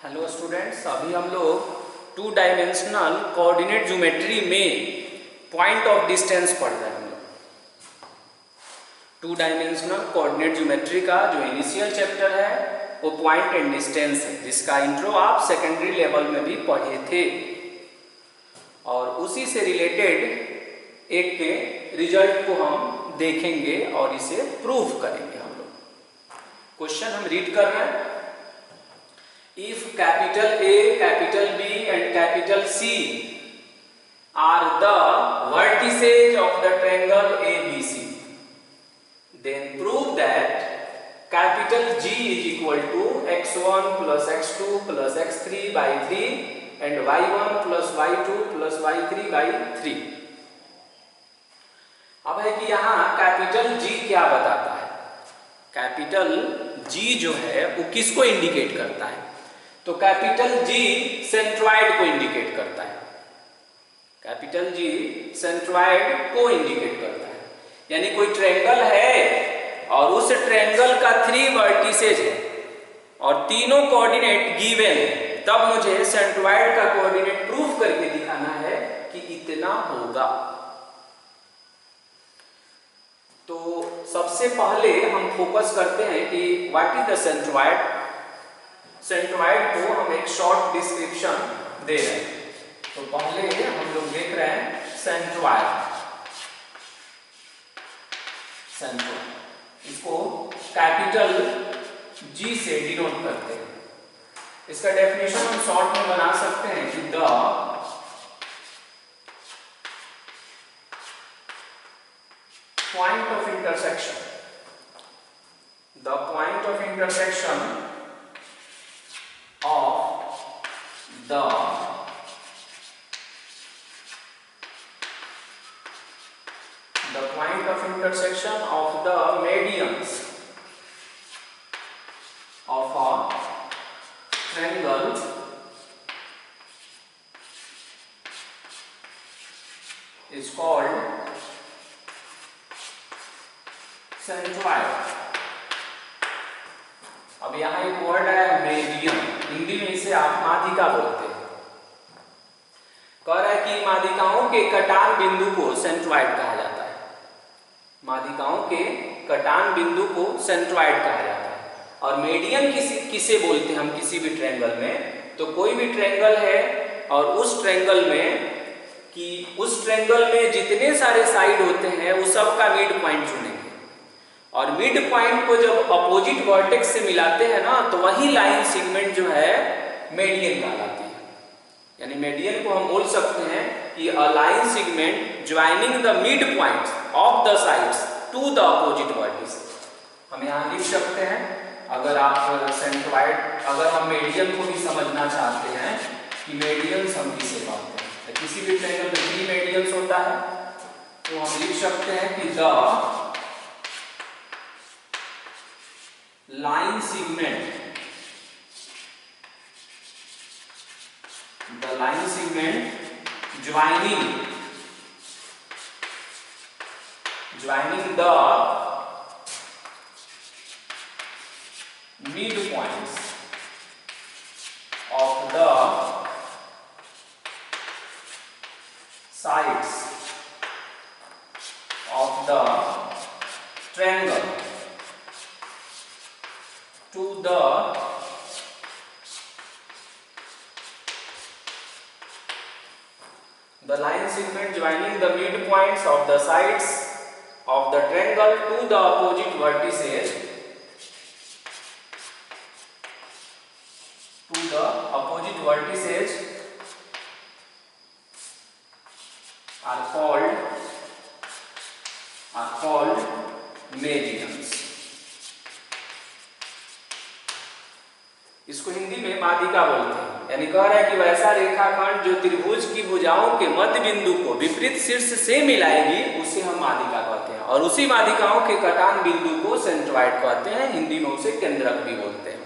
Hello students, अभी हम लोग टू डायमेंशनल कोऑर्डिनेट ज्योमेट्री में पॉइंट ऑफ डिस्टेंस पढ़ रहे हैं। हम लोग टू डायमेंशनल कोऑर्डिनेट ज्योमेट्री का जो इनिशियल चैप्टर है वो पॉइंट एंड डिस्टेंस है, जिसका इंट्रो आप सेकेंडरी लेवल में भी पढ़े थे। और उसी से रिलेटेड एक के रिजल्ट को हम देखेंगे और इसे प्रूव करेंगे। हम लोग क्वेश्चन हम रीड कर रहे हैं। If capital A, capital B and capital C are the vertices of the triangle ABC, then prove that capital G is equal to x1 plus x2 plus x3 by 3 and y1 plus y2 plus y3 by 3। अब है कि यहाँ capital G क्या बताता है। Capital G जो है वो किसको इंडिकेट करता है? तो कैपिटल जी सेंट्रॉइड को इंडिकेट करता है। कैपिटल जी सेंट्रॉइड को इंडिकेट करता है, यानी कोई ट्रायंगल है और उस ट्रायंगल का 3 वर्टिसेज है और तीनों कोऑर्डिनेट गिवन है, तब मुझे सेंट्रॉइड का कोऑर्डिनेट प्रूफ करके दिखाना है कि इतना होगा। तो सबसे पहले हम फोकस करते हैं कि what is the centroid. Centroid को हम एक शॉर्ट डिस्क्रिप्शन दे रहे हैं। तो पहले हम लोग देख रहे हैं सेंट्रॉइड। इसको कैपिटल जी से डिनोट करते हैं। इसका डेफिनेशन हम शॉर्ट में बना सकते हैं कि the point of intersection, the point of intersection of the point of intersection of the medians of a triangle is called centroid। अब यहाँ एक वर्ड है मेडियन, हिंदी में इसे आप माध्यिका बोलते हैं। कह रहा है कि माध्यिकाओं के कटान बिंदु को सेंट्रॉइड कहा जाता है। माध्यिकाओं के कटान बिंदु को सेंट्रॉइड कहा जाता है। और मेडियन किसे बोलते हैं हम किसी भी ट्रायंगल में? तो कोई भी ट्रायंगल है और उस ट्रायंगल में जितने सारे साइड होते हैं वो सबका मिड पॉइंट चुनेंगे और मिड पॉइंट को जब अपोजिट वर्टेक्स से मिलाते हैं ना, तो वही लाइन सेगमेंट जो है मेडियन कहलाती है। यानी मेडियन को हम बोल सकते हैं कि a line segment joining the mid points of the sides to the opposite vertices. हम यहाँ लिख सकते हैं, अगर आप सेंट्रॉइड, अगर हम मेडियन को भी समझना चाहते हैं कि मेडियंस हम किसे कहते हैं, तो किसी भी ट्रायंगल में 3 मेडियंस होता है, तो हम लिख सकते हैं कि the line segment joining the midpoints of the sides of the triangle to the line segment joining the midpoints of the sides of the triangle to the opposite vertices are called medians। इसको हिंदी में माध्यिका बोलते हैं। यानी कह रहा है कि वैसा रेखाखंड जो त्रिभुज की भुजाओं के मध्य बिंदु को विपरीत शीर्ष से मिलाएगी, उसे हम माध्यिका कहते हैं। और उसी माध्यिकाओं के कटान बिंदु को सेंट्रॉइड कहते हैं, हिंदी में उसे केंद्रक भी बोलते हैं।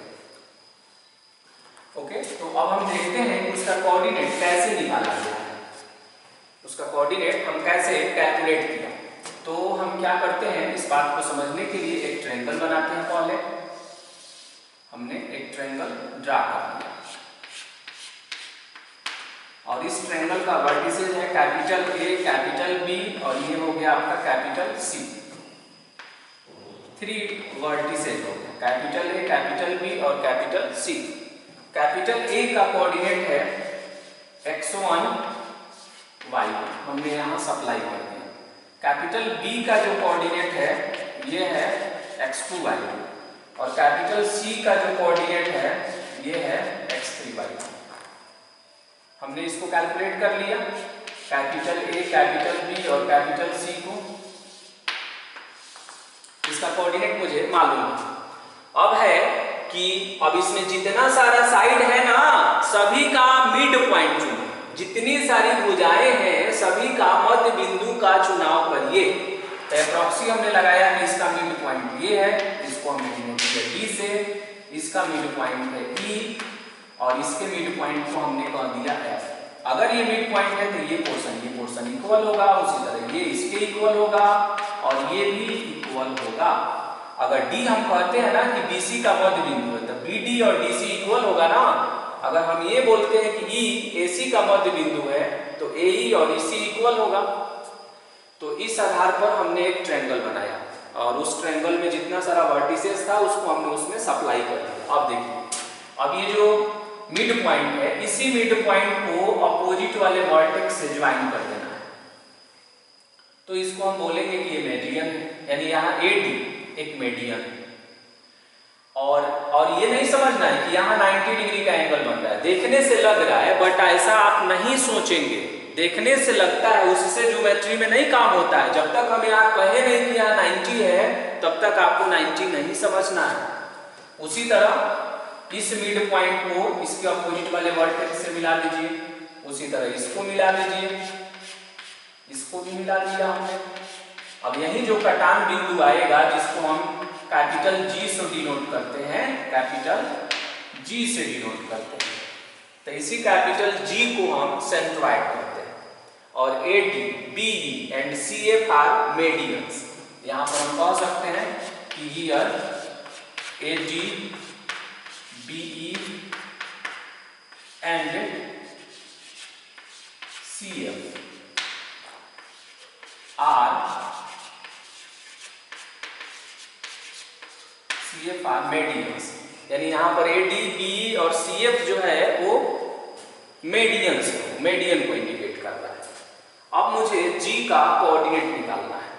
ओके, तो अब हम देखते हैं कि उसका कोऑर्डिनेट कैसे निकाला गया है, उसका कोऑर्डिनेट हम कैसे कैलकुलेट किया। तो हम क्या करते हैं, इस बात को समझने के लिए एक ट्रायंगल बनाते हैं। पहले हमने एक ट्रायंगल ड्रा कर लिया। और इस ट्रायंगल का वर्टिसेज है कैपिटल ए, कैपिटल बी और ये हो गया आपका कैपिटल सी। 3 वर्टिसेज हो गया, कैपिटल ए, कैपिटल बी और कैपिटल सी। कैपिटल ए का कोऑर्डिनेट है x1 y1, हमने यहाँ सप्लाई कर दिया। कैपिटल बी का जो कोऑर्डिनेट है ये है x2 y2 और कैपिटल सी का जो कोऑर्डिनेट है ये है x3 y1। हमने इसको कैलकुलेट कर लिया, कैपिटल ए, कैपिटल बी और कैपिटल सी को, इसका कोऑर्डिनेट मुझे मालूम है। अब है कि अब इसमें जितना सारा साइड है ना सभी का मिड पॉइंट चुनो। जितनी सारी भुजाएं हैं सभी का मध्य बिंदु का चुनाव करिए। तो अप्रॉक्सी हमने लगाया कि इसका मिड पॉइंट ये है, इसको हमने डिनोट किया डी से, इसका मिड पॉइंट है ई और इसके मिड पॉइंट को हमने कह दिया एफ। अगर ये मिड पॉइंट है तो ये पोर्शन इक्वल होगा, उसी तरह ये इसके इक्वल होगा और ये भी इक्वल होगा। अगर डी हम कहते हैं ना कि बीसी का मध्य बिंदु है तो बीडी और डीसी इक्वल होगा ना। अगर हम ये बोलते हैं कि ई एसी का मध्य बिंदु है तो एई और ईसी इक्वल होगा। तो इस आधार पर हमने एक ट्रायंगल बनाया और उस ट्रायंगल में जितना सारा वर्टिसेस था उसको हमने उसमें सप्लाई कर दिया। अब देखिए, अब ये जो मिड पॉइंट है इसी मिड पॉइंट को अपोजिट वाले वर्टेक्स से ज्वाइन कर देना है। तो इसको हम बोलेंगे कि ये मेडियन है, यानी यहाँ एडी एक मेडियन है। और ये नहीं समझना है कि यहाँ 90 डिग्री का एंगल बन रहा है। देखने से लग रहा है बट ऐसा आप नहीं सोचेंगे। देखने से लगता है, उससे ज्योमेट्री में नहीं काम होता है। जब तक हम यहाँ कहे नहीं कि यहाँ 90 है तब तक आपको 90 नहीं समझना है। उसी तरह इस मिड पॉइंट को इसके अपोजिट वाले वर्टेक्स से मिला लीजिए, उसी तरह इसको मिला लीजिए, इसको भी मिला लिया हमने। अब यही जो कटान बिंदु आएगा जिसको हम कैपिटल जी से डिनोट करते हैं, कैपिटल जी से डिनोट करते हैं, तो इसी कैपिटल जी को हम सेंट्रॉइड करते हैं और A D, B E and C F are medians. यहाँ पर हम कह सकते हैं कि here A D, B E and C F are medians, यानी यहाँ पर ए डी, बी और सी एफ जो है वो मेडियंस, मेडियन को इंडिकेट कर रहा है। अब मुझे जी का कोऑर्डिनेट निकालना है।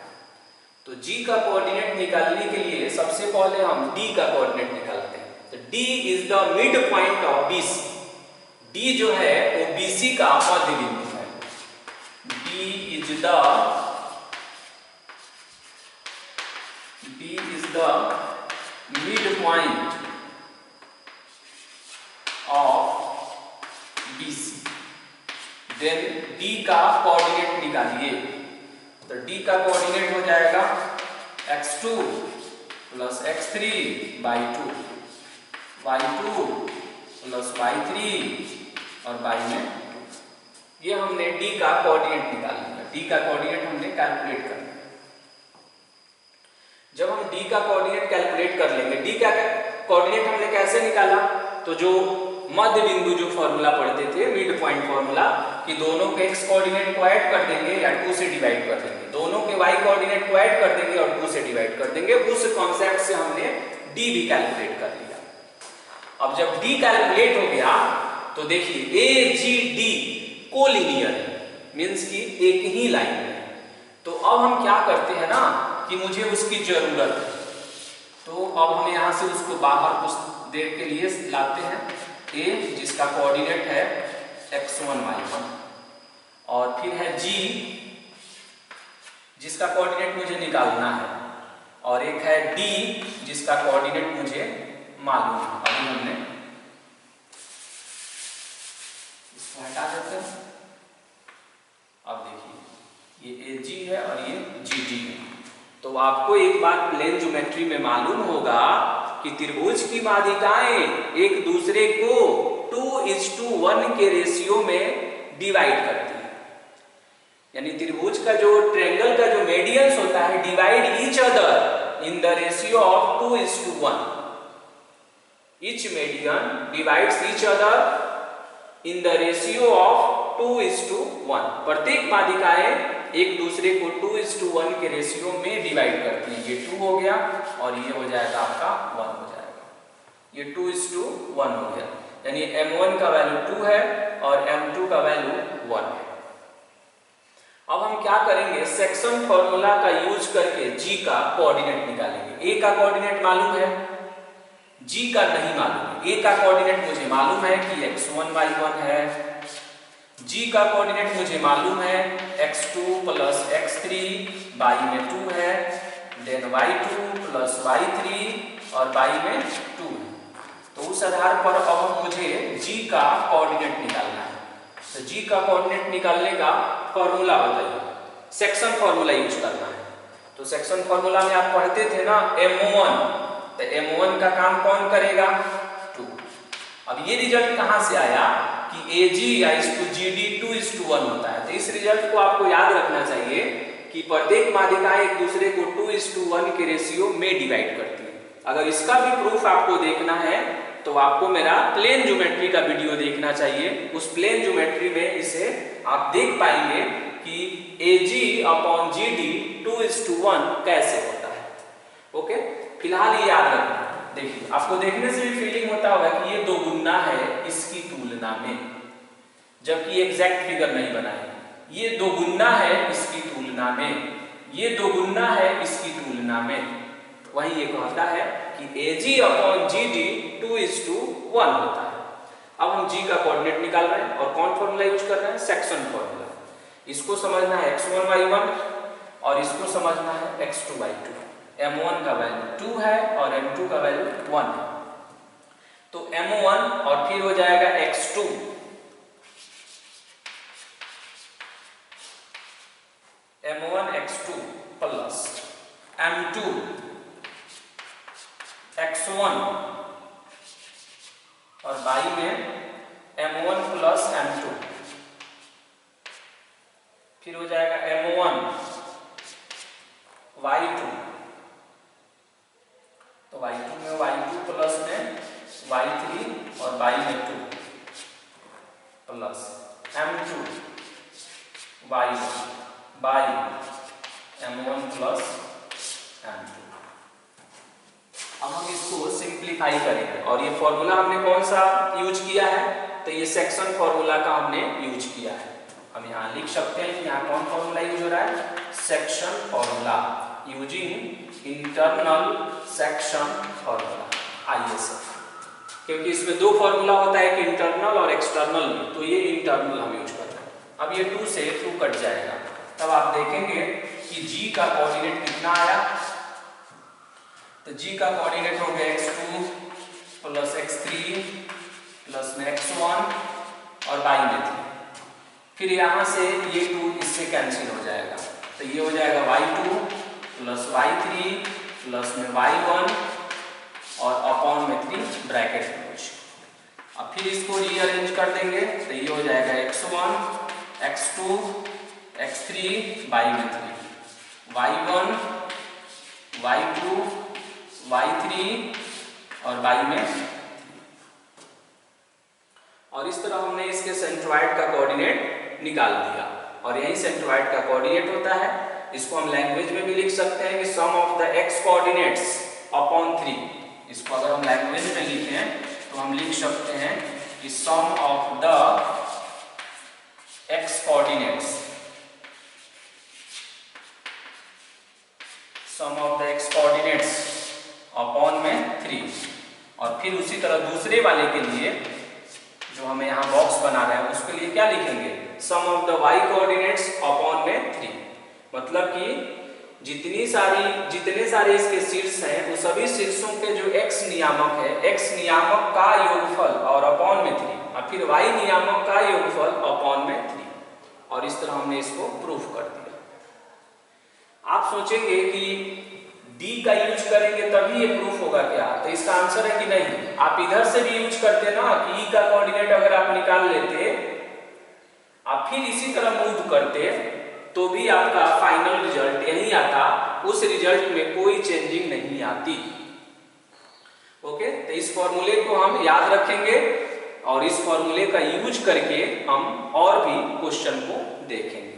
तो जी का कोऑर्डिनेट निकालने के लिए सबसे पहले हम डी का कोऑर्डिनेट निकालते हैं। तो D is the mid point of BC. D जो है वो बीसी का मध्य बिंदु है। D is the mid point of BC. Then D का कोऑर्डिनेट निकालिए। तो डी का कोऑर्डिनेट हो जाएगा x2 plus x3 by 2, y2 plus y3 और बाई में 2। ये हमने डी का कोऑर्डिनेट निकाल लिया। डी का कोऑर्डिनेट हमने कैलकुलेट कर लिया। जब हम डी का कोऑर्डिनेट कैलकुलेट कर लेंगे, डी का कोऑर्डिनेट हमने कैसे निकाला, तो जो मध्य बिंदु जो फॉर्मूला पढ़ते थे मिड पॉइंट फॉर्मूला, कि दोनों के x कोऑर्डिनेट को ऐड कर देंगे या 2 से डिवाइड कर देंगे, दोनों के y कोऑर्डिनेट को ऐड कर देंगे और 2 से डिवाइड कर देंगे। उस कॉन्सेप्ट से हमने d भी कैलकुलेट कर लिया। अब जब d कैलकुलेट हो गया तो देखिए ए जी डी कोलिनियर है, मीन्स की एक ही लाइन है। तो अब हम क्या करते हैं ना कि मुझे उसकी जरूरत है, तो अब हम यहाँ से उसको बाहर कुछ देर के लिए लाते हैं। ए जिसका कोऑर्डिनेट है x1 y1 और फिर है g जिसका कोऑर्डिनेट मुझे निकालना है, और एक है d जिसका कोऑर्डिनेट मुझे मालूम है। अभी हमने इसको हटा देते हैं। अब देखिए ये AG है और ये GD है। तो आपको एक बात प्लेन ज्योमेट्री में मालूम होगा कि त्रिभुज की माध्यिकाएं एक दूसरे को 2:1 के रेशियो में डिवाइड करती है। यानी त्रिभुज का जो ट्रायंगल का जो मेडियंस होता है divide each other in the ratio of 2:1। Each median divides each other in the ratio of 2:1। प्रत्येक माध्यिकाएं एक दूसरे को 2:1 के रेशियो में डिवाइड करती हैं। ये 2 हो गया और ये हो जाएगा आपका 1 हो जाएगा। ये 2:1 हो गया, यानी M1 का वैल्यू 2 है और M2 का वैल्यू 1 है। अब हम क्या करेंगे, सेक्शन फॉर्मूला का यूज करके G का कोऑर्डिनेट निकालेंगे। A का कोऑर्डिनेट मालूम है, G का नहीं मालूम है। A का कोऑर्डिनेट मुझे मालूम है कि x1 y1 है, G का कोऑर्डिनेट मुझे मालूम है x2 प्लस x3, y में 2 है, देन y2 प्लस y3 और y में 2 है। तो उस आधार पर अब मुझे G का कोऑर्डिनेट निकालना है। तो G का कोऑर्डिनेट निकालने का फॉर्मूला बताइए, सेक्शन फॉर्मूला यूज करना है। तो सेक्शन फॉर्मूला में आप पढ़ते थे ना M1, तो M1 का काम कौन करेगा, 2। अब ये रिजल्ट कहां से आया कि AG/GD 2:1 होता है। तो इस रिजल्ट को आपको याद रखना चाहिए कि प्रत्येक माध्यिकाएं एक दूसरे को 2:1 के रेशियो में डिवाइड करती है। अगर इसका भी प्रूफ आपको देखना है तो आपको मेरा प्लेन ज्योमेट्री का वीडियो देखना चाहिए। उस प्लेन ज्योमेट्री में इसे आप देख पाएंगे कि AG/GD 2:1 कैसे होता है। ओके, फिलहाल ये याद रखना। देखिए, आपको देखने से भी फीलिंग होता होगा कि ये 2 गुना है इसकी तुलना में, जबकि एग्जैक्ट फिगर नहीं बना है। ये 2 गुना है इसकी तुलना में, ये 2 गुना है इसकी तुलना में। वही ये कहता है कि AG/GD 2:1 होता है। अब हम G का कोऑर्डिनेट निकाल रहे हैं और कौन फॉर्मूला यूज कर रहे हैं, सेक्शन फॉर्मूला। इसको समझना है x1 y1 और इसको समझना है x2 y2। M1 का वैल्यू 2 है और M2 का वैल्यू 1 है। तो M1 और फिर हो जाएगा x2, M1 x2 plus M2 x1 और y में M1 प्लस M2, फिर हो जाएगा M1 y2, तो y2 में y2 प्लस में y3 और y में 2 plus M2 y1 by M1 plus M2। अब हम इसको सिंप्लीफाई करेंगे और ये फॉर्मूला हमने कौन सा यूज किया है, तो ये सेक्शन फॉर्मूला का हमने यूज किया है। हम यहाँ लिख सकते हैं कि यहाँ कौन फॉर्मूला यूज हो रहा है, section formula, using internal section formula ISF। क्योंकि इसमें 2 फॉर्मूला होता है, एक इंटरनल और एक्सटर्नल में, तो ये इंटरनल हम यूज कर रहे हैं। अब ये 2 से 2 कट जाएगा, तब आप देखेंगे कि G का कोऑर्डिनेट कितना आया। तो G का कोऑर्डिनेट हो गया x2 प्लस x3 प्लस में x1 और y में 3। फिर यहाँ से ये 2 इससे कैंसिल हो जाएगा, तो ये हो जाएगा y2 प्लस y3 प्लस में y1 और अपॉन में 3 ब्रैकेट क्लोज। अब फिर इसको रीअरेंज कर देंगे, तो ये हो जाएगा x1 x2 x3 y में 3 y1 y2 y3 और y में, और इस तरह हमने इसके सेंट्रोइड का कोऑर्डिनेट निकाल दिया। और यही सेंट्रोइड का कोऑर्डिनेट होता है। इसको हम लैंग्वेज में भी लिख सकते हैं कि sum of the x coordinates upon 3। इसको अगर हम लैंग्वेज में लिखें तो हम लिख सकते हैं कि sum of the x coordinates, sum of the x coordinates upon में 3। और फिर उसी तरह दूसरे वाले के लिए जो हमें यहाँ बॉक्स बना रहे हैं उसके लिए क्या लिखेंगे, sum of the y coordinates upon में 3। मतलब कि जितने सारे इसके शीर्ष हैं वो सभी शीर्षों के जो x नियामक है, x नियामक का योगफल और अपॉन में 3, और फिर y नियामक का योगफल अपॉन में 3। और इस तरह हमने इसको प्रूफ कर दिया। आप सोचेंगे कि D का यूज करेंगे तभी ये प्रूफ होगा क्या, तो इसका आंसर है कि नहीं। आप इधर से भी यूज करते ना कि E का कोऑर्डिनेट अगर आप निकाल लेते, आप फिर इसी तरह मूव करते, तो भी आपका फाइनल रिजल्ट यही आता, उस रिजल्ट में कोई चेंजिंग नहीं आती। ओके, तो इस फॉर्मूले को हम याद रखेंगे और इस फॉर्मूले का यूज करके हम और भी क्वेश्चन को देखेंगे।